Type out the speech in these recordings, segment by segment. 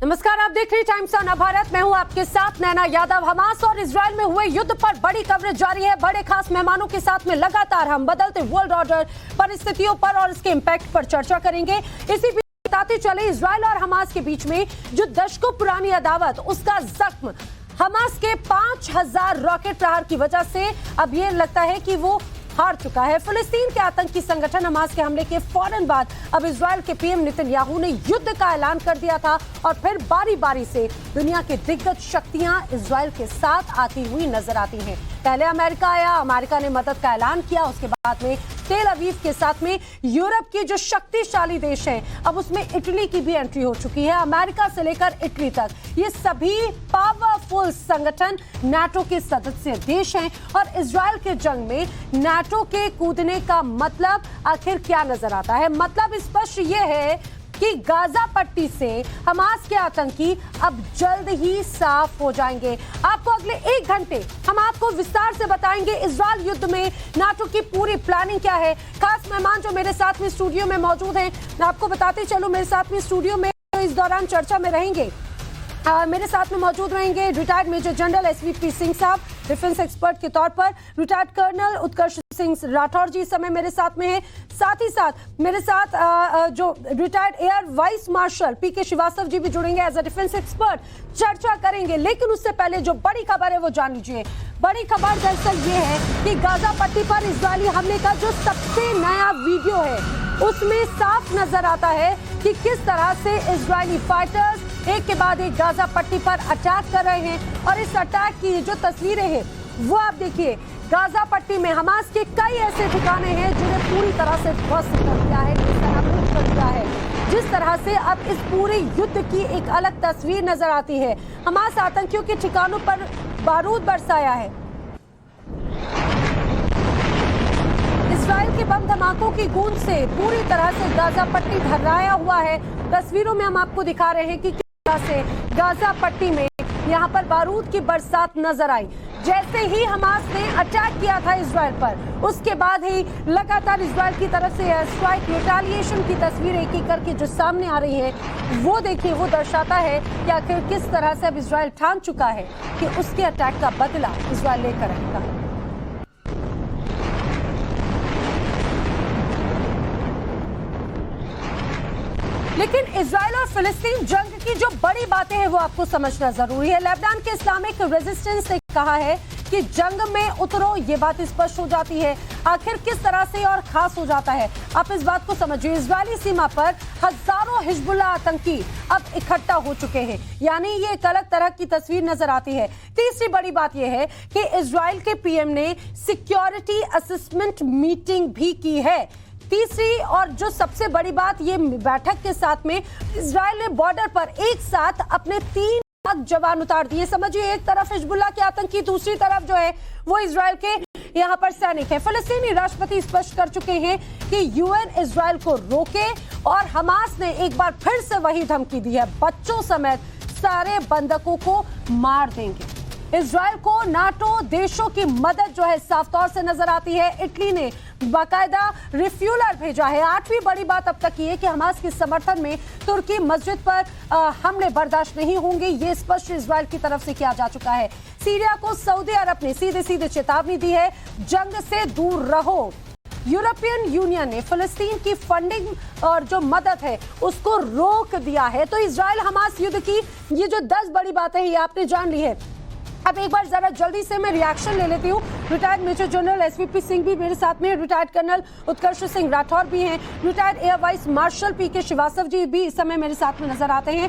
नमस्कार, आप देख रहे हैं टाइम्स ऑन भारत। मैं हूं आपके साथ नैना यादव। हमास और इजरायल में हुए युद्ध पर बड़ी कवरेज जारी है। बड़े खास मेहमानों के साथ में लगातार हम बदलते वर्ल्ड ऑर्डर, परिस्थितियों पर और इसके इम्पैक्ट पर चर्चा करेंगे। इसी बीच बताते चले, इजरायल और हमास के बीच में जो दशकों पुरानी अदावत, उसका जख्म हमास के 5000 रॉकेट प्रहार की वजह से अब ये लगता है कि वो हार चुका है। फिलिस्तीन के आतंकी संगठन हमास के हमले के फौरन बाद अब इजरायल के पीएम नेतन्याहू ने युद्ध का ऐलान कर दिया था और फिर बारी बारी से दुनिया की दिग्गज शक्तियां इजरायल के साथ आती हुई नजर आती हैं। पहले अमेरिका आया, अमेरिका ने मदद का ऐलान किया। उसके बाद में तेल अवीव के साथ में यूरोप के जो शक्तिशाली देश हैं, अब उसमें इटली की भी एंट्री हो चुकी है। अमेरिका से लेकर इटली तक ये सभी पावरफुल संगठन नाटो के सदस्य देश हैं। और इजरायल के जंग में नाटो के कूदने का मतलब आखिर क्या नजर आता है? मतलब स्पष्ट ये है कि गाजा पट्टी से हमास के आतंकी अब जल्द ही साफ हो जाएंगे। आपको अगले 1 घंटे हम आपको विस्तार से बताएंगे इजरायल युद्ध में नाटो की पूरी प्लानिंग क्या है। खास मेहमान जो मेरे साथ में स्टूडियो में मौजूद हैं, मैं आपको बताते चलूं, मेरे साथ में स्टूडियो में इस दौरान चर्चा में रहेंगे। मेरे साथ में मौजूद रहेंगे retired major general SVP Singh साहब, डिफेंस एक्सपर्ट के तौर पर। रिटायर्ड कर्नल उत्कर्ष सिंह राठौर जी इस समय मेरे साथ में हैं। साथ ही साथ मेरे साथ जो retired air vice marshal PK Srivastava ji भी जुड़ेंगे एज अ डिफेंस एक्सपर्ट। चर्चा करेंगे, लेकिन उससे पहले जो बड़ी खबर है वो जान लीजिए। बड़ी खबर दरअसल ये है कि गाजा पट्टी पर इजरायली हमले का जो सबसे नया वीडियो है, उसमें साफ नजर आता है कि किस तरह से इजरायली फाइटर्स एक के बाद एक गाजा पट्टी पर अटैक कर रहे हैं। और इस अटैक की जो तस्वीरें हैं वो आप देखिए। गाजा पट्टी में हमास के कई ऐसे ठिकाने हैं जिन्हें पूरी तरह से ध्वस्त कर दिया है, कर दिया है। जिस तरह से अब इस पूरे युद्ध की एक अलग तस्वीर नजर आती है। हमास आतंकियों के ठिकानों पर बारूद बरसाया है। इजरायल के बम धमाकों की गूंज से पूरी तरह से गाजा पट्टी धर्राया हुआ है। तस्वीरों में हम आपको दिखा रहे हैं कि किस तरह से गाजा पट्टी में यहाँ पर बारूद की बरसात नजर आई। जैसे ही हमास ने अटैक किया था इजरायल पर, उसके बाद ही लगातार इजरायल की तरफ से एयर स्ट्राइक, रिटेलिएशन की तस्वीर एक एक करके जो सामने आ रही है, वो देखिए, वो दर्शाता है कि आखिर किस तरह से अब इजरायल ठान चुका है कि उसके अटैक का बदला इजरायल लेकर रहेगा। लेकिन इजरायल और फिलिस्तीन जंग की जो बड़ी बातें हैं वो आपको समझना जरूरी है। लेबनान के इस्लामिक रेजिस्टेंस ने कहा है कि जंग में उतरो, ये बात स्पष्ट हो जाती है। आखिर किस तरह से और खास हो जाता है, आप इस बात को समझिए। इजरायली सीमा पर हजारों हिजबुल्लाह आतंकी अब इकट्ठा हो चुके हैं, यानी ये एक अलग तरह की तस्वीर नजर आती है। तीसरी बड़ी बात यह है कि इजरायल के पीएम ने सिक्योरिटी असेसमेंट मीटिंग भी की है। तीसरी और जो सबसे बड़ी बात, ये बैठक के साथ में इजरायल ने बॉर्डर पर एक साथ अपने 3 लाख जवान उतार दिए। समझिए, एक तरफ हिजबुल्लाह के आतंकी, दूसरी तरफ जो है वो इजरायल के यहाँ पर सैनिक है। फिलिस्तीनी राष्ट्रपति स्पष्ट कर चुके हैं कि यूएन इजरायल को रोके, और हमास ने एक बार फिर से वही धमकी दी है, बच्चों समेत सारे बंधकों को मार देंगे। इजरायल को नाटो देशों की मदद जो है साफ तौर से नजर आती है। इटली ने बाकायदा रिफ्यूलर भेजा है। 8वीं बड़ी बात अब तक ये कि हमास के समर्थन में तुर्की मस्जिद पर हमले बर्दाश्त नहीं होंगे, ये स्पष्ट इजरायल की तरफ से किया जा चुका है। सीरिया को सऊदी अरब ने सीधे सीधे चेतावनी दी है, जंग से दूर रहो। यूरोपियन यूनियन ने फिलिस्तीन की फंडिंग और जो मदद है उसको रोक दिया है। तो इजरायल हमास युद्ध की ये जो 10 बड़ी बातें हैं, ये आपने जान ली है। अब एक बार जरा जल्दी से मैं रिएक्शन ले लेती हूँ। Retired major general SVP Singh भी मेरे साथ में, रिटायर्ड कर्नल उत्कर्ष सिंह राठौर भी हैं, retired air vice marshal PK Srivastava ji भी इस समय मेरे साथ में नजर आते हैं।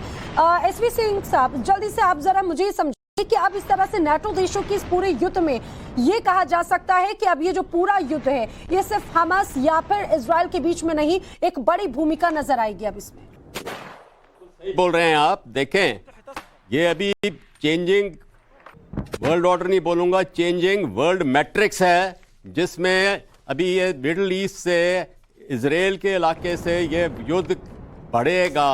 एसवी सिंह साहब, जल्दी से आप जरा मुझे समझिए कि अब इस तरह से नाटो देशों की इस पूरे युद्ध में ये कहा जा सकता है कि अब ये जो पूरा युद्ध है, ये सिर्फ हमास या फिर इजरायल के बीच में नहीं, एक बड़ी भूमिका नजर आएगी अब इसमें। सही बोल रहे हैं आप। देखें, ये अभी चेंजिंग वर्ल्ड ऑर्डर नहीं बोलूंगा, चेंजिंग वर्ल्ड मैट्रिक्स है, जिसमें अभी ये मिडल ईस्ट से इजराइल के इलाके से ये युद्ध बढ़ेगा।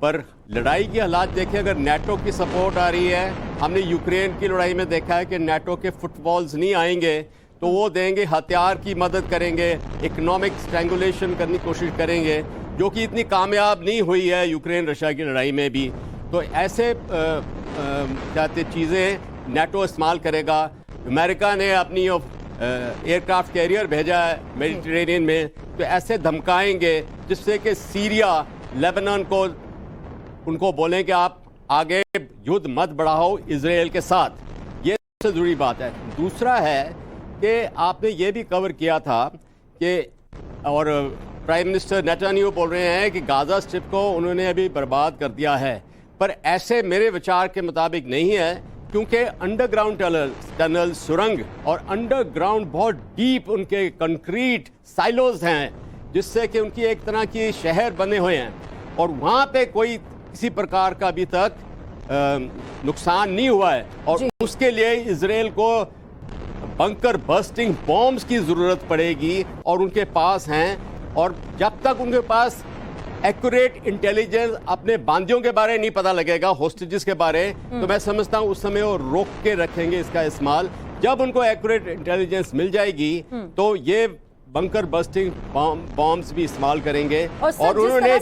पर लड़ाई के हालात देखें, अगर नाटो की सपोर्ट आ रही है, हमने यूक्रेन की लड़ाई में देखा है कि नाटो के फुटबॉल्स नहीं आएंगे, तो वो देंगे, हथियार की मदद करेंगे, इकोनॉमिक स्ट्रैंगुलेशन करने की कोशिश करेंगे, जो कि इतनी कामयाब नहीं हुई है यूक्रेन रशिया की लड़ाई में भी। तो ऐसे जाते चीज़ें नेटो इस्तेमाल करेगा। अमेरिका ने अपनी एयरक्राफ्ट कैरियर भेजा है मेडिटेरेनियन में, तो ऐसे धमकाएंगे जिससे कि सीरिया, लेबनान को उनको बोलें कि आप आगे युद्ध मत बढ़ाओ इजराइल के साथ। ये सबसे ज़रूरी बात है। दूसरा है कि आपने ये भी कवर किया था कि और प्राइम मिनिस्टर नेतन्याहू बोल रहे हैं कि गाजा स्ट्रिप को उन्होंने अभी बर्बाद कर दिया है, पर ऐसे मेरे विचार के मुताबिक नहीं है, क्योंकि अंडरग्राउंड टनल सुरंग और अंडरग्राउंड बहुत डीप उनके कंक्रीट साइलोज हैं, जिससे कि उनकी एक तरह की शहर बने हुए हैं और वहाँ पे कोई किसी प्रकार का अभी तक नुकसान नहीं हुआ है। और उसके लिए इजराइल को बंकर बस्टिंग बॉम्ब्स की ज़रूरत पड़ेगी और उनके पास हैं। और जब तक उनके पास एक्यूरेट इंटेलिजेंस अपने बांदियों के बारे नहीं पता लगेगा, होस्टेजेस के बारे, तो मैं समझता हूं उस समय वो रोक के रखेंगे इसका इस्तेमाल। जब उनको एक्यूरेट इंटेलिजेंस मिल जाएगी तो ये बंकर बस्टिंग बॉम्ब्स भी इस्तेमाल करेंगे। और उन्होंने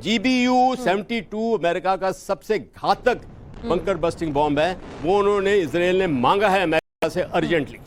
GBU 72 अमेरिका का सबसे घातक बंकर बस्टिंग बॉम्ब है, वो उन्होंने इजराइल ने मांगा है अमेरिका से अर्जेंटली।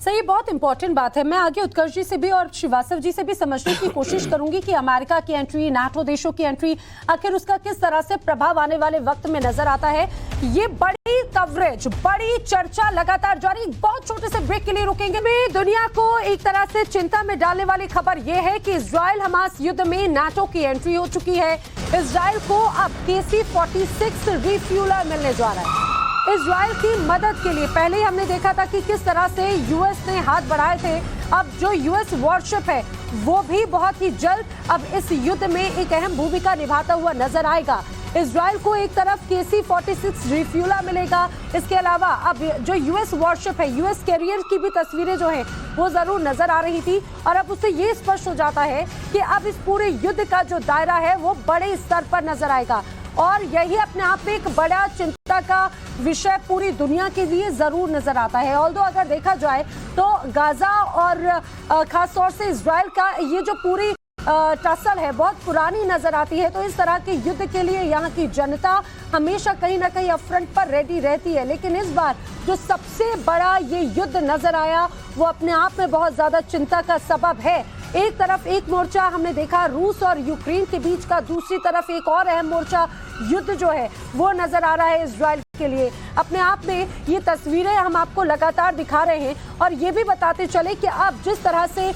सही, बहुत इंपॉर्टेंट बात है। मैं आगे उत्कर्ष जी से भी और श्रीवास्तव जी से भी समझने की कोशिश करूंगी कि अमेरिका की एंट्री, नाटो देशों की एंट्री, आखिर उसका किस तरह से प्रभाव आने वाले वक्त में नजर आता है। ये बड़ी कवरेज, बड़ी चर्चा लगातार जारी। बहुत छोटे से ब्रेक के लिए रुकेंगे। में दुनिया को एक तरह से चिंता में डालने वाली खबर यह है कि इजराइल हमास युद्ध में नाटो की एंट्री हो चुकी है। इजराइल को अब KC-46 रिफ्यूलर मिलने जा रहा है। इजराइल की मदद के लिए पहले ही हमने देखा था कि किस तरह से यूएस ने हाथ बढ़ाए थे। अब जो यूएस वॉरशिप है वो भी बहुत ही जल्द अब इस युद्ध में एक अहम भूमिका निभाता हुआ नजर आएगा। इजराइल को एक तरफ KC-46 रिफ्यूलर मिलेगा, इसके अलावा अब जो यूएस वॉरशिप है, यूएस कैरियर की भी तस्वीरें जो हैं वो जरूर नजर आ रही थी। और अब उससे ये स्पष्ट हो जाता है कि अब इस पूरे युद्ध का जो दायरा है वो बड़े स्तर पर नजर आएगा और यही अपने आप में एक बड़ा चिंता का विषय पूरी दुनिया के लिए जरूर नजर आता है। ऑल्दो अगर देखा जाए तो गाजा और खासतौर से इजराइल का ये जो पूरी टसल है बहुत पुरानी नजर आती है, तो इस तरह के युद्ध के लिए यहाँ की जनता हमेशा कहीं ना कहीं अपफ्रंट पर रेडी रहती है। लेकिन इस बार जो सबसे बड़ा ये युद्ध नजर आया वो अपने आप में बहुत ज्यादा चिंता का सबब है। एक तरफ एक मोर्चा हमने देखा रूस और यूक्रेन के बीच का, दूसरी तरफ एक और अहम मोर्चा युद्ध जो है वो नजर आ रहा है इजराइल के लिए। अपने आप में ये तस्वीरें हम आपको लगातार दिखा रहे हैं और ये भी बताते चले कि अब जिस तरह से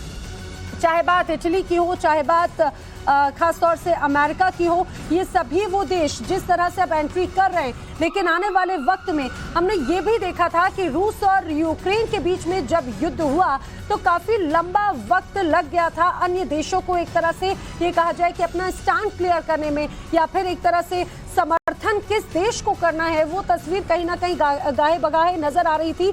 चाहे बात इटली की हो, चाहे बात खासतौर से अमेरिका की हो, ये सभी वो देश जिस तरह से अब एंट्री कर रहे हैं, लेकिन आने वाले वक्त में हमने ये भी देखा था कि रूस और यूक्रेन के बीच में जब युद्ध हुआ तो काफी लंबा वक्त लग गया था अन्य देशों को एक तरह से ये कहा जाए कि अपना स्टैंड क्लियर करने में, या फिर एक तरह से समर्थन किस देश को करना है वो तस्वीर कहीं ना कहीं गाहे बगाहे नजर आ रही थी।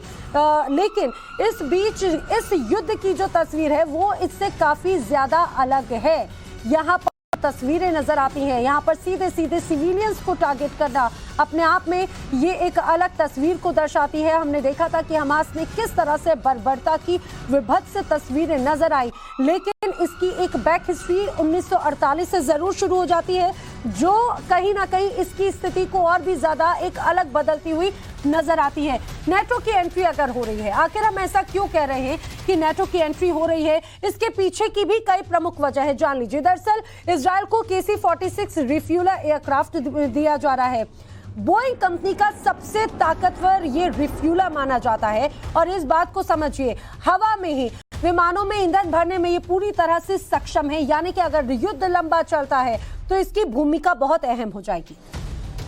लेकिन इस बीच इस युद्ध की जो तस्वीर है वो इससे काफी ज्यादा अलग है। यहाँ पर तस्वीरें नजर आती हैं, यहाँ पर सीधे सीधे सिविलियंस को टारगेट करना अपने आप में ये एक अलग तस्वीर को दर्शाती है। हमने देखा था कि हमास ने किस तरह से बर्बरता की विभत्स तस्वीरें नजर आई, लेकिन इसकी एक बैक हिस्ट्री 1948 से जरूर शुरू हो जाती है जो कहीं ना कहीं इसकी स्थिति को और भी ज्यादा एक अलग बदलती हुई नजर आती है। नेटो की एंट्री अगर हो रही है, आखिर हम ऐसा क्यों कह रहे हैं कि नेटो की एंट्री हो रही है, इसके पीछे की भी कई प्रमुख वजह है, जान लीजिए। दरअसल इजराइल को KC-46 रिफ्यूलर एयरक्राफ्ट दिया जा रहा है। बोइंग कंपनी का सबसे ताकतवर ये रिफ्यूलर माना जाता है और इस बात को समझिए, हवा में ही विमानों में ईंधन भरने में ये पूरी तरह से सक्षम है, यानी कि अगर युद्ध लंबा चलता है तो इसकी भूमिका बहुत अहम हो जाएगी।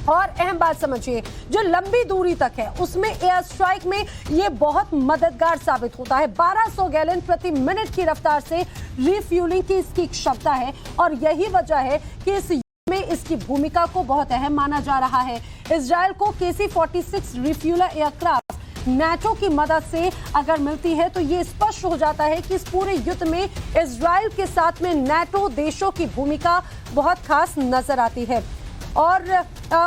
और अहम बात समझिए, जो लंबी दूरी तक है उसमें एयर स्ट्राइक में ये बहुत मददगार साबित होता है। 1200 गैलन प्रति मिनट की रफ्तार से रिफ्यूलिंग की इसकी क्षमता है और यही वजह है कि इस में इसकी भूमिका को बहुत अहम माना जा रहा है। इजराइल को KC-46 रिफ्यूलर एयरक्राफ्ट नाटो की मदद से अगर मिलती है तो ये स्पष्ट हो जाता है कि इस पूरे युद्ध में इजराइल के साथ में नाटो देशों की भूमिका बहुत खास नजर आती है। और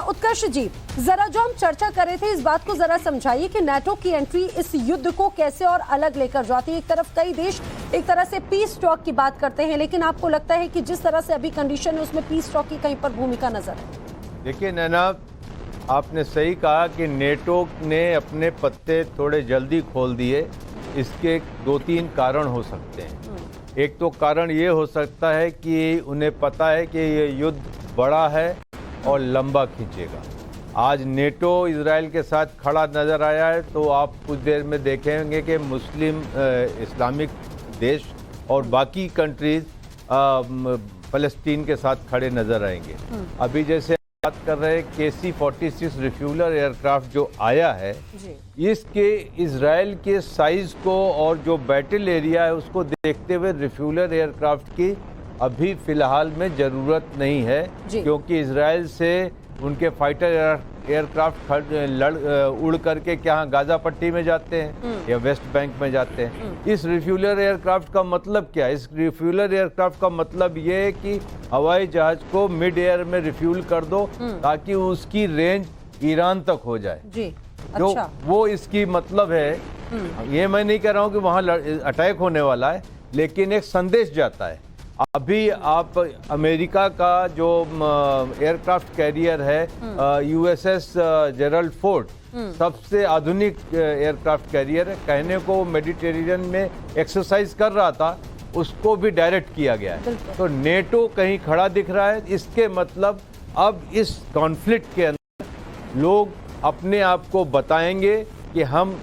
उत्कर्ष जी, जरा जो हम चर्चा कर रहे थे इस बात को जरा समझाइए कि नाटो की एंट्री इस युद्ध को कैसे और अलग लेकर जाती है। एक तरफ कई देश एक तरह से पीस टॉक की बात करते हैं, लेकिन आपको लगता है कि जिस तरह से अभी कंडीशन है उसमें पीस टॉक की कहीं पर भूमिका नजर है? देखिए नैना, आपने सही कहा कि नेटो ने अपने पत्ते थोड़े जल्दी खोल दिए। इसके 2-3 कारण हो सकते हैं। एक तो कारण ये हो सकता है कि उन्हें पता है कि ये युद्ध बड़ा है और लंबा खींचेगा। आज नेटो इजराइल के साथ खड़ा नज़र आया है, तो आप कुछ देर में देखेंगे कि मुस्लिम इस्लामिक देश और बाकी कंट्रीज फ़लस्तीन के साथ खड़े नज़र आएंगे। अभी जैसे बात कर रहे हैं KC-46 रिफ्यूलर एयरक्राफ्ट जो आया है, इसके इजराइल के साइज को और जो बैटल एरिया है उसको देखते हुए रिफ्यूलर एयरक्राफ्ट की अभी फिलहाल में ज़रूरत नहीं है, क्योंकि इजराइल से उनके फाइटर एयरक्राफ्ट उड़ करके क्या गाजा पट्टी में जाते हैं या वेस्ट बैंक में जाते हैं। इस रिफ्यूलर एयरक्राफ्ट का मतलब क्या है? इस रिफ्यूलर एयरक्राफ्ट का मतलब ये है कि हवाई जहाज को मिड एयर में रिफ्यूल कर दो ताकि उसकी रेंज ईरान तक हो जाए जी। जो अच्छा। वो इसकी मतलब है। ये मैं नहीं कह रहा हूँ कि वहाँ अटैक होने वाला है, लेकिन एक संदेश जाता है। अभी आप अमेरिका का जो एयरक्राफ्ट कैरियर है USS जेरल्ड फोर्ड, सबसे आधुनिक एयरक्राफ्ट कैरियर है। कहने को मेडिटेरेनियन में एक्सरसाइज कर रहा था, उसको भी डायरेक्ट किया गया है। तो नेटो कहीं खड़ा दिख रहा है। इसके मतलब अब इस कॉन्फ्लिक्ट के अंदर लोग अपने आप को बताएंगे कि हम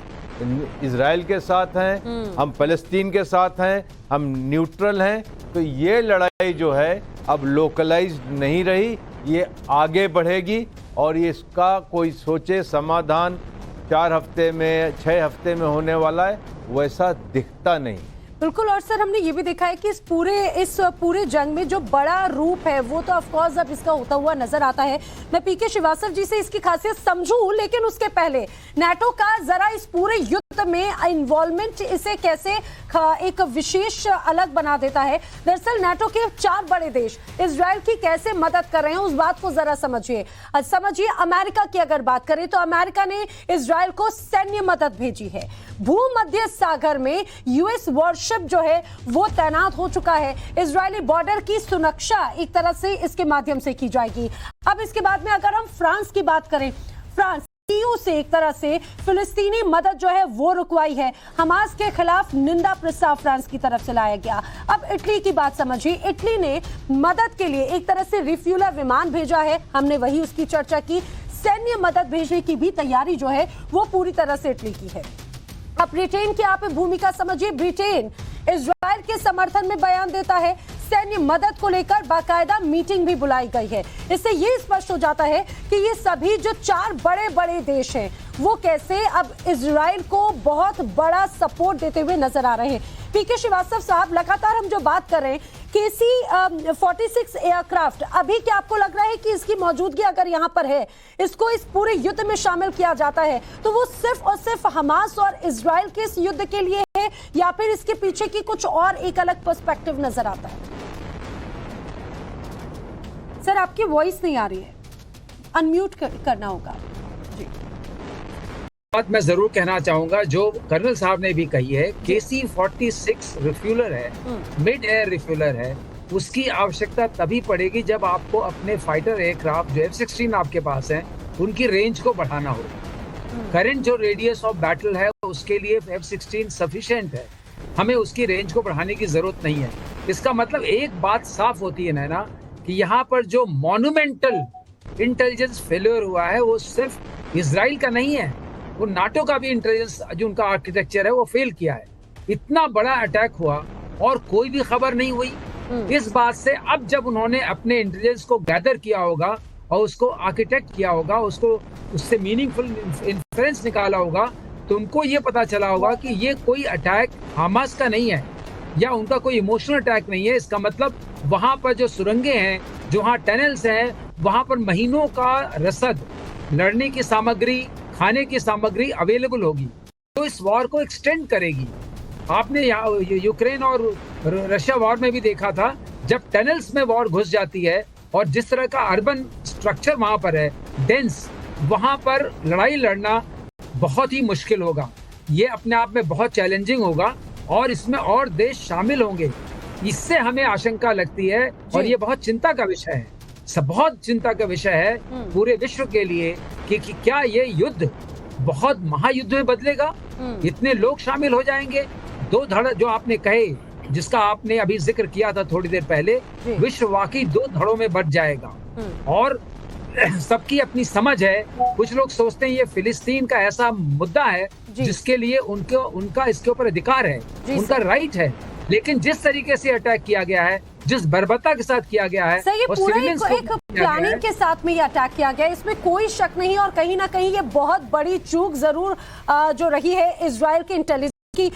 इजराइल के साथ हैं, हम फ़लस्तीन के साथ हैं, हम न्यूट्रल हैं। तो ये लड़ाई जो है अब लोकलाइज्ड नहीं रही, ये आगे बढ़ेगी और ये इसका कोई सोचे समाधान 4 हफ्ते में 6 हफ्ते में होने वाला है, वैसा दिखता नहीं। बिल्कुल। और सर, हमने ये भी देखा है कि इस पूरे जंग में जो बड़ा रूप है वो तो ऑफ कोर्स अब इसका होता हुआ नजर आता है। मैं पीके श्रीवास्तव जी से इसकी खासियत समझूं, लेकिन उसके पहले नाटो का जरा इस पूरे युद्ध में इन्वॉल्वमेंट इसे कैसे एक विशेष अलग बना देता है। दरअसल नाटो के 4 बड़े देश इजराइल की कैसे मदद कर रहे हैं, उस बात को जरा समझिए। अमेरिका की अगर बात करें तो अमेरिका ने इजराइल को सैन्य मदद भेजी है। भूमध्य सागर में यूएस वॉरशिप जो है वो तैनात हो चुका है। इजरायली बॉर्डर की सुरक्षा एक तरह से इसके माध्यम से की जाएगी। अब इसके बाद में अगर हम फ्रांस की बात करें, फ्रांस EU से एक तरह से फिलिस्तीनी मदद जो है वो रुकवाई है। हमास के खिलाफ निंदा प्रस्ताव फ्रांस की तरफ से लाया गया। अब इटली की बात समझिए। इटली ने मदद के लिए एक तरह से रिफ्यूलर विमान भेजा है, हमने वही उसकी चर्चा की। सैन्य मदद भेजने की भी तैयारी जो है वो पूरी तरह से इटली की है। अब ब्रिटेन की आप भूमिका समझिए। ब्रिटेन इजराइल के समर्थन में बयान देता है। सैन्य मदद को लेकर बाकायदा मीटिंग भी बुलाई गई है। इससे ये स्पष्ट हो जाता है कि ये सभी जो 4 बड़े बड़े देश हैं वो कैसे अब इजराइल को बहुत बड़ा सपोर्ट देते हुए नजर आ रहे हैं। पीके श्रीवास्तव साहब, लगातार हम जो बात कर रहे हैं KC-46 एयरक्राफ्ट, अभी क्या आपको लग रहा है कि इसकी मौजूदगी अगर यहाँ पर है, इसको इस पूरे युद्ध में शामिल किया जाता है तो वो सिर्फ और सिर्फ हमास और इजराइल के इस युद्ध के लिए है, या फिर इसके पीछे की कुछ और एक अलग पर्सपेक्टिव नजर आता है? सर, आपकी वॉइस नहीं आ रही है, अनम्यूट करना होगा जी। बात मैं जरूर कहना चाहूंगा, जो कर्नल साहब ने भी कही है, KC-46 रिफ्यूलर है, मिड एयर रिफ्यूलर है, उसकी आवश्यकता तभी पड़ेगी जब आपको अपने फाइटर एयरक्राफ्ट जो F-16 आपके पास हैं उनकी रेंज को बढ़ाना होगा। करंट जो रेडियस ऑफ बैटल है उसके लिए F-16 सफिशिएंट है, हमें उसकी रेंज को बढ़ाने की जरूरत नहीं है। इसका मतलब एक बात साफ होती है नैना, कि यहाँ पर जो मॉन्यूमेंटल इंटेलिजेंस फेलियर हुआ है वो सिर्फ इजराइल का नहीं है, वो नाटो का भी इंटेलिजेंस जो उनका आर्किटेक्चर है वो फेल किया है। इतना बड़ा अटैक हुआ और कोई भी खबर नहीं हुई। इस बात से अब जब उन्होंने अपने इंटेलिजेंस को गैदर किया होगा और उसको आर्किटेक्ट किया होगा, उसको उससे मीनिंगफुल इन्फ्रेंस निकाला होगा, तो उनको ये पता चला होगा कि ये कोई अटैक हमास का नहीं है या उनका कोई इमोशनल अटैक नहीं है। इसका मतलब वहां पर जो सुरंगें हैं, जो वहाँ टनल्स हैं, वहां पर महीनों का रसद, लड़ने की सामग्री, खाने की सामग्री अवेलेबल होगी, तो इस वॉर को एक्सटेंड करेगी। आपने यूक्रेन और रशिया वॉर में भी देखा था, जब टनल्स में वॉर घुस जाती है और जिस तरह का अर्बन स्ट्रक्चर वहां पर है, डेंस, वहां पर लड़ाई लड़ना बहुत ही मुश्किल होगा। ये अपने आप में बहुत चैलेंजिंग होगा और इसमें और देश शामिल होंगे। इससे हमें आशंका लगती है और ये बहुत चिंता का विषय है। बहुत चिंता का विषय है पूरे विश्व के लिए कि क्या ये युद्ध बहुत महायुद्ध में बदलेगा, इतने लोग शामिल हो जाएंगे, दो धड़ जो आपने कहे, जिसका आपने अभी जिक्र किया था थोड़ी देर पहले, विश्व वाकई दो धड़ों में बट जाएगा। और सबकी अपनी समझ है, कुछ लोग सोचते हैं ये फिलिस्तीन का ऐसा मुद्दा है जिसके लिए उनका इसके ऊपर अधिकार है, उनका राइट है, लेकिन जिस तरीके से अटैक किया गया है, जिस बर्बरता के साथ किया गया है, सर ये पूरा एक प्लानिंग के साथ में ये अटैक किया गया है, इसमें कोई शक नहीं। और कहीं ना कहीं ये बहुत बड़ी चूक जरूर जो रही है इजराइल के इंटेलिजेंस की।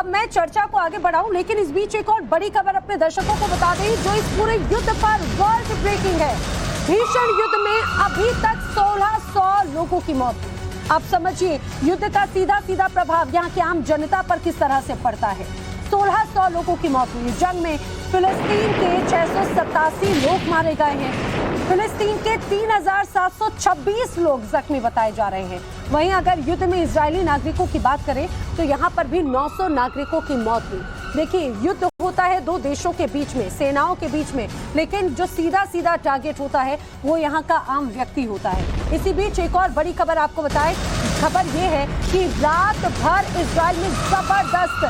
मैं चर्चा को आगे बढ़ाऊं, लेकिन इस बीच एक और बड़ी खबर अपने दर्शकों को बता दें जो इस पूरे युद्ध पर वर्ल्ड ब्रेकिंग है। भीषण युद्ध में अभी तक 1600 लोगों की मौत हुई। आप समझिए युद्ध का सीधा सीधा प्रभाव यहाँ की आम जनता पर किस तरह से पड़ता है। 1600 लोगों की मौत हुई। जंग में फिलिस्तीन के 687 लोग मारे गए हैं। फिलिस्तीन के 3726 लोग जख्मी बताए जा रहे हैं। वहीं अगर युद्ध में इजरायली नागरिकों की बात करें तो यहाँ पर भी 900 नागरिकों की मौत हुई। देखिए युद्ध होता है दो देशों के बीच में, सेनाओं के बीच में, लेकिन जो सीधा सीधा टारगेट होता है वो यहाँ का आम व्यक्ति होता है। इसी बीच एक और बड़ी खबर आपको बताएं। खबर ये है कि रात भर इजराइल में जबरदस्त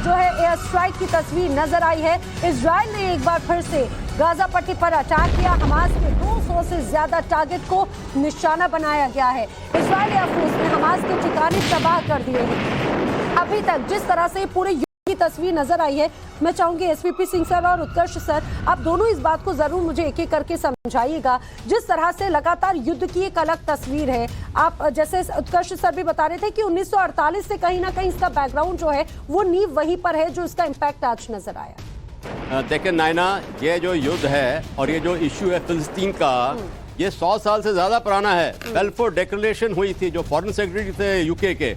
जो है एयर स्ट्राइक की तस्वीर नजर आई है। इजराइल ने एक बार फिर से गाजा पट्टी पर अटैक किया। हमास के 200 से ज्यादा टारगेट को निशाना बनाया गया है। इजराइली एयरफोर्स ने हमास के ठिकाने तबाह कर दिए हैं। अभी तक जिस तरह से पूरे की तस्वीर नजर आई है, मैं चाहूंगी एसवीपी सिंह सर और उत्कर्ष सर, आप दोनों इस बात को जरूर मुझे एक एक करके समझाइएगा। जिस तरह से लगातार युद्ध की एक अलग तस्वीर है, आप जैसे उत्कर्ष सर भी बता रहे थे कि 1948 से कहीं ना कहीं इसका बैकग्राउंड जो है वो नींव वहीं पर है जो इसका इम्पैक्ट आज नजर आया। देखिए नायना, ये जो युद्ध है और ये जो इश्यू है फिलिस्तीन का, ये 100 साल से ज्यादा पुराना है। बेल्फोर डिक्लेरेशन हुई थी, जो फॉरेन सेक्रेटरी थे यूके के,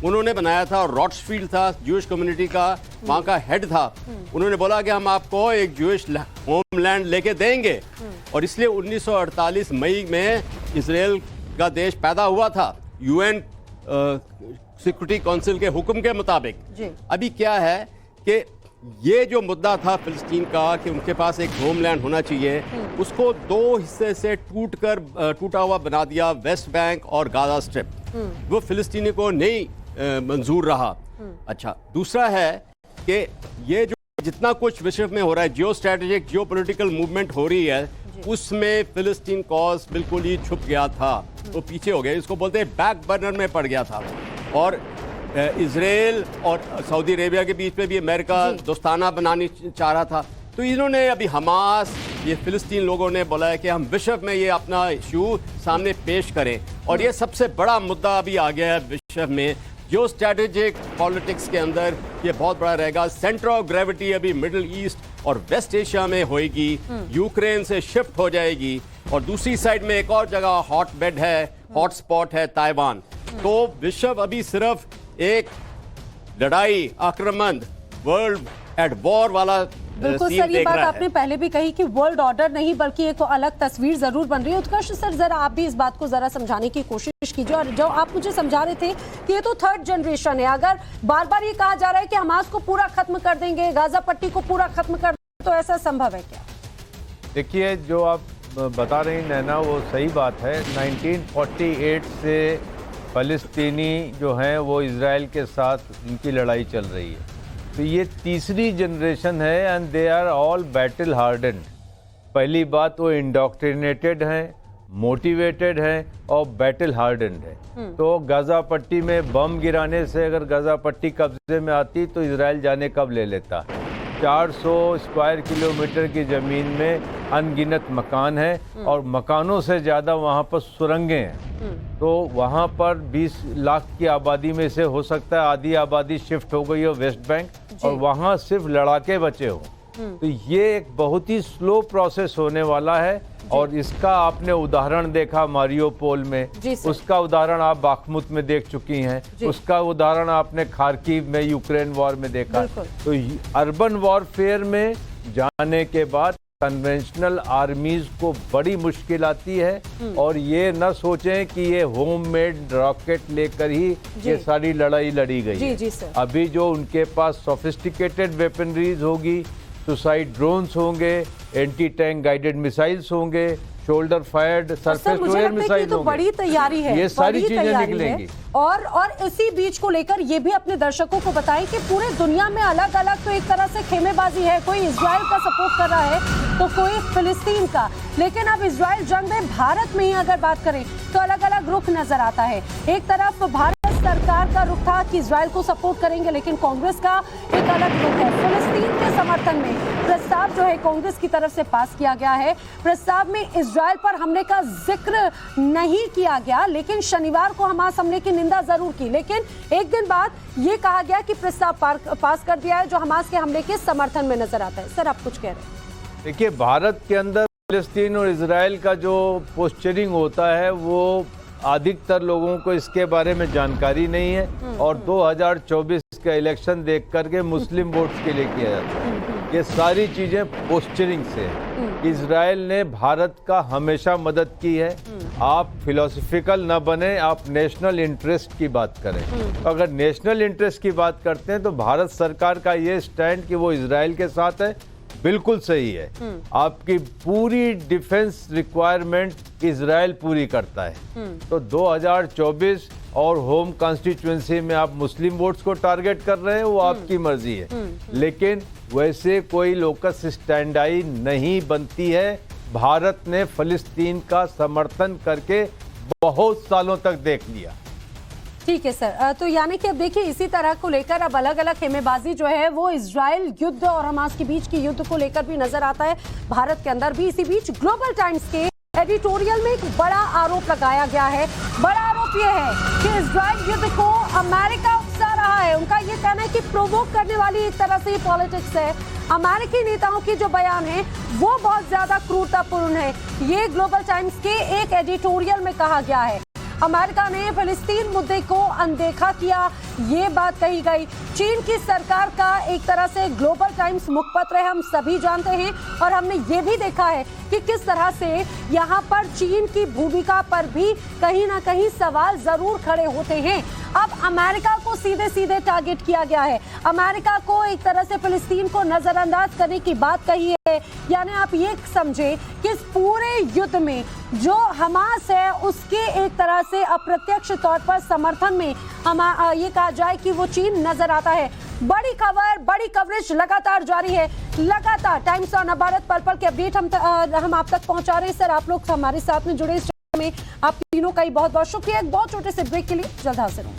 उन्होंने बनाया था। और रॉट्सफील्ड था ज्यूइश कम्युनिटी का, वहाँ का हेड था। उन्होंने बोला कि हम आपको एक ज्यूइश होमलैंड लेके देंगे। और इसलिए 1948 मई में इजराइल का देश पैदा हुआ था यूएन सिक्योरिटी काउंसिल के हुक्म के मुताबिक। अभी क्या है कि ये जो मुद्दा था फिलिस्तीन का कि उनके पास एक होमलैंड होना चाहिए, उसको दो हिस्से से टूटा हुआ बना दिया, वेस्ट बैंक और गाजा स्ट्रिप। वो फिलिस्तीनी को नहीं मंजूर रहा। अच्छा, दूसरा है कि ये जो जितना कुछ विश्व में हो रहा है, geo strategic geo political movement हो रही है, उसमें फिलिस्तीन कॉज बिल्कुल ही छुप गया था, वो पीछे हो गया। इसको बोलते हैं बैक बर्नर में पड़ गया था। और इजराइल और सऊदी अरेबिया के बीच में भी अमेरिका दोस्ताना बनानी चाह रहा था। तो इन्होंने अभी हमास, ये फिलिस्तीन लोगों ने बोला है कि हम विश्व में ये अपना इशू सामने पेश करें। और ये सबसे बड़ा मुद्दा अभी आ गया है विश्व में। जो स्ट्रैटेजिक पॉलिटिक्स के अंदर ये बहुत बड़ा रहेगा। सेंटर ऑफ ग्रेविटी अभी मिडिल ईस्ट और वेस्ट एशिया में होएगी, यूक्रेन से शिफ्ट हो जाएगी। और दूसरी साइड में एक और जगह हॉट बेड है, हॉट स्पॉट है ताइवान। तो विश्व अभी सिर्फ एक लड़ाई, आक्रमण, वर्ल्ड एट वॉर वाला बिल्कुल सर, ये बात आपने पहले भी कही कि वर्ल्ड ऑर्डर नहीं बल्कि एक अलग तस्वीर जरूर बन रही है। उत्कर्ष सर, जरा आप भी इस बात को जरा समझाने की कोशिश कीजिए। और जो आप मुझे समझा रहे थे कि ये तो थर्ड जनरेशन है, अगर बार बार ये कहा जा रहा है कि हमास को पूरा खत्म कर देंगे, गाजा पट्टी को पूरा खत्म कर देंगे, तो ऐसा संभव है क्या? देखिए, जो आप बता रही नैना वो सही बात है। 1948 से फ़लस्तीनी जो हैं वो इज़राइल के साथ उनकी लड़ाई चल रही है। तो ये तीसरी जनरेशन है and they are all battle hardened. पहली बात, वो इंडोक्ट्रिनेटेड हैं, मोटिवेटेड हैं और बैटल हार्डन्ड है। तो गाजा पट्टी में बम गिराने से अगर गाजा पट्टी कब्जे में आती तो इजराइल जाने कब ले लेता। 400 स्क्वायर किलोमीटर की ज़मीन में अनगिनत मकान हैं और मकानों से ज़्यादा वहाँ पर सुरंगें हैं। तो वहाँ पर 20 लाख की आबादी में से हो सकता है आधी आबादी शिफ्ट हो गई हो वेस्ट बैंक और वहाँ सिर्फ लड़ाके बचे हो। तो ये एक बहुत ही स्लो प्रोसेस होने वाला है। और इसका आपने उदाहरण देखा मारियोपोल में, उसका उदाहरण आप बाखमुत में देख चुकी हैं, उसका उदाहरण आपने खार्किव में यूक्रेन वॉर में देखा। तो अर्बन वॉरफेयर में जाने के बाद कन्वेंशनल आर्मीज को बड़ी मुश्किल आती है। और ये न सोचें कि ये होममेड रॉकेट लेकर ही ये सारी लड़ाई लड़ी गई है। अभी जो उनके पास सोफिस्टिकेटेड वेपनरीज होगी, सुसाइड ड्रोन्स होंगे, एंटी टैंक गाइडेड मिसाइल्स होंगे, शोल्डर फायर्ड और सरफेस सर टू मुझे एयर लगता है कि मिसाइल तो बड़ी तैयारी है, ये सारी बड़ी चीजें तैयारी निकलेंगी। है। और इसी बीच को लेकर ये भी अपने दर्शकों को बताएं कि पूरे दुनिया में अलग अलग तो एक तरह से खेमेबाजी है, कोई इजराइल का सपोर्ट कर रहा है तो कोई फिलिस्तीन का, लेकिन अब इजराइल जंग में भारत में ही अगर बात करें तो अलग अलग रुख नजर आता है। एक तरफ भारत सरकार का रुख था कि इजराइल को सपोर्ट करेंगे, लेकिन कांग्रेस का एक अलग रुख है। फिलिस्तीन के समर्थन में प्रस्ताव जो है कांग्रेस की तरफ से पास किया गया है। प्रस्ताव में इजराइल पर हमले का जिक्र नहीं किया गया, लेकिन शनिवार को हमास हमले की निंदा जरूर की। लेकिन एक दिन बाद ये कहा गया कि प्रस्ताव पास कर दिया है जो हमास के हमले के समर्थन में नजर आता है। सर आप कुछ कह रहे हैं? देखिए, भारत के अंदर फिलिस्तीन और इजराइल का जो पोस्चरिंग होता है वो अधिकतर लोगों को इसके बारे में जानकारी नहीं है, और 2024 का इलेक्शन देख करके मुस्लिम वोट्स के लिए किया जाता है। ये सारी चीजें पोस्चरिंग से है। इजराइल ने भारत का हमेशा मदद की है। आप फिलोसफिकल न बने, आप नेशनल इंटरेस्ट की बात करें। अगर नेशनल इंटरेस्ट की बात करते हैं तो भारत सरकार का ये स्टैंड कि वो इजराइल के साथ है बिल्कुल सही है। आपकी पूरी डिफेंस रिक्वायरमेंट इजराइल पूरी करता है। तो 2024 और होम कॉन्स्टिट्यूएंसी में आप मुस्लिम वोट्स को टारगेट कर रहे हैं, वो आपकी मर्जी है, लेकिन वैसे कोई लोकस स्टैंडाई नहीं बनती है। भारत ने फिलिस्तीन का समर्थन करके बहुत सालों तक देख लिया। ठीक है सर, तो यानी कि अब देखिए इसी तरह को लेकर अब अलग अलग खेमेबाजी जो है वो इजराइल युद्ध और हमास के बीच की युद्ध को लेकर भी नजर आता है भारत के अंदर भी। इसी बीच ग्लोबल टाइम्स के एडिटोरियल में एक बड़ा आरोप लगाया गया है। बड़ा आरोप यह है कि इजराइल युद्ध को अमेरिका उकसा रहा है। उनका ये कहना है कि प्रोवोक करने वाली एक तरह से पॉलिटिक्स है। अमेरिकी नेताओं की जो बयान है वो बहुत ज्यादा क्रूरतापूर्ण है। ये ग्लोबल टाइम्स के एक एडिटोरियल में कहा गया है। अमेरिका ने फिलिस्तीन मुद्दे को अनदेखा किया, ये बात कही गई। चीन की सरकार का एक तरह से ग्लोबल टाइम्स मुखपत्र है, हम सभी जानते हैं, और हमने ये भी देखा है कि किस तरह से यहाँ पर चीन की भूमिका पर भी कहीं ना कहीं सवाल जरूर खड़े होते हैं। अब अमेरिका को सीधे सीधे टारगेट किया गया है। अमेरिका को एक तरह से फिलिस्तीन को नजरअंदाज करने की बात कही है। यानी आप ये समझे कि इस पूरे युद्ध में जो हमास है उसके एक तरह से अप्रत्यक्ष तौर पर समर्थन में ये कहा जाए कि वो चीन नजर आता है। बड़ी खबर, बड़ी कवरेज लगातार जारी है। लगातार टाइम्स ऑन भारत पल पल के अपडेट हम आप तक पहुंचा रहे हैं। सर आप लोग हमारे साथ में जुड़े इस में आप तीनों का ही बहुत बहुत शुक्रिया। एक बहुत छोटे से ब्रेक के लिए जल्द हाजिर हूं।